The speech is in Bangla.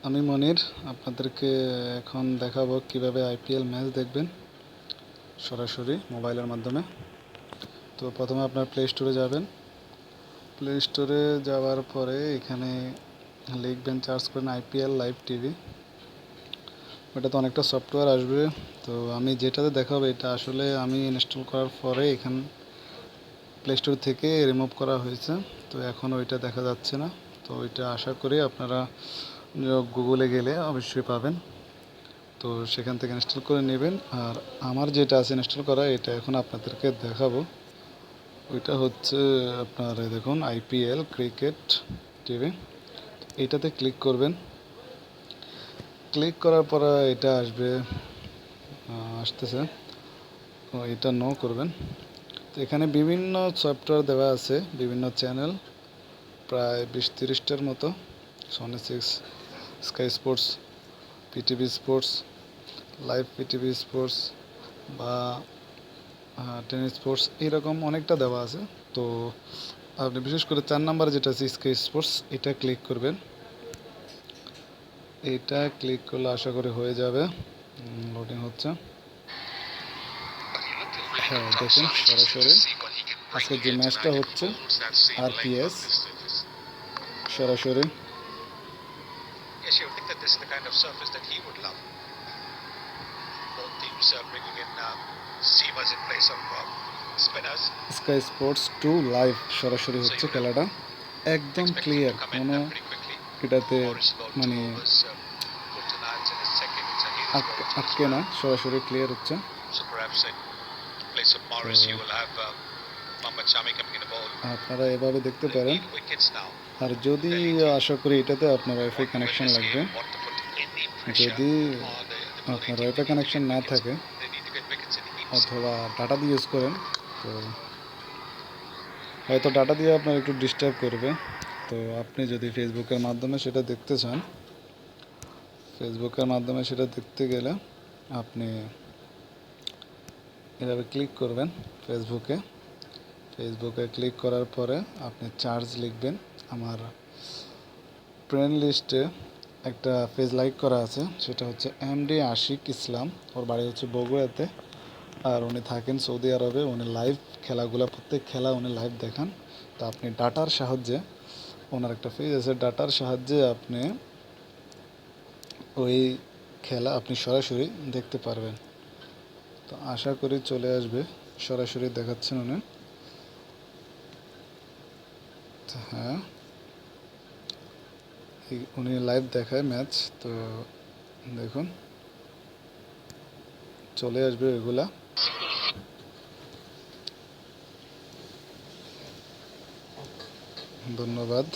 আমি মনির আপনাদেরকে এখন দেখাবো কিভাবে আইপিএল ম্যাচ দেখবেন সরাসরি মোবাইলের মাধ্যমে। তো প্রথমে আপনার প্লে স্টোরে যাবেন। প্লে স্টোরে যাওয়ার পরে এখানে লিখবেন, সার্চ করেন আইপিএল লাইভ টিভি। ওটাতে অনেকটা সফটওয়্যার আসবে। তো আমি যেটাতে দেখাবো এটা আসলে আমি ইনস্টল করার পরে এখান প্লে স্টোর থেকে রিমুভ করা হয়েছে। তো এখন ওইটা দেখা যাচ্ছে না। তো ওইটা আশা করি আপনারা গুগলে গেলে অবশ্যই পাবেন। তো সেখান থেকে ইনস্টল করে নেবেন। আর আমার যেটা আছে ইনস্টল করা এটা এখন আপনাদেরকে দেখাবো। ওইটা হচ্ছে আপনার দেখুন আইপিএল ক্রিকেট টিভি। এটাতে ক্লিক করবেন। ক্লিক করার পর এটা আসবে, আসতেছে। এটা নো করবেন। তো এখানে বিভিন্ন সফটওয়্যার দেওয়া আছে, বিভিন্ন চ্যানেল, প্রায় 20-30টার মতো। Sony 6, sky sports, PTV sports, live PTV sports বা টেনিস স্পোর্টস, এইরকম অনেকটা দেওয়া আছে। তো আপনি বিশেষ করে 4 নাম্বার যেটা আছে স্কাই স্পোর্টস, এটা ক্লিক করবেন। এটা ক্লিক করলে আশা করি হয়ে যাবে। লোডিং হচ্ছে। হ্যাঁ, দেখুন সরাসরি আজকে যে ম্যাচটা হচ্ছে আরপিএস সরাসরি। স্কাই স্পোর্টস 2 লাইভ সরাসরি হচ্ছে খেলাটা, একদম ক্লিয়ার, কোনো এটাতে মানে আটকে না, সরাসরি ক্লিয়ার হচ্ছে। আপনারা এভাবে দেখতে পারেন। আর যদি আশা করি এটাতে আপনার ওয়াইফাই কানেকশন লাগবে। যদি আপনার ওয়াইফাই কানেকশন না থাকে অথবা ডাটা দিয়ে ইউজ করেন, তো হয়তো ডাটা দিয়ে আপনার একটু ডিস্টার্ব করবে। তো আপনি যদি ফেসবুকের মাধ্যমে সেটা দেখতে চান, ফেসবুকের মাধ্যমে সেটা দেখতে গেলে আপনি এভাবে ক্লিক করবেন। ফেসবুকে ক্লিক করার পরে আপনি চার্জ লিখবেন। আমার ফ্রেন্ড লিস্টে একটা পেজ লাইক করা আছে, সেটা হচ্ছে এমডি আশিক ইসলাম। ওর বাড়ি হচ্ছে বগুড়াতে, আর উনি থাকেন সৌদি আরবে। উনি লাইভ খেলাগুলো, প্রত্যেক খেলা উনি লাইভ দেখান। তো আপনি ডাটার সাহায্যে, ওনার একটা পেজ আছে, ডাটার সাহায্যে আপনি ওই খেলা আপনি সরাসরি দেখতে পারবেন। তো আশা করি চলে আসবে, সরাসরি দেখাচ্ছেন উনি। হ্যাঁ, উনি লাইভ দেখায় ম্যাচ। তো দেখুন চলে আসবে এগুলা। ধন্যবাদ।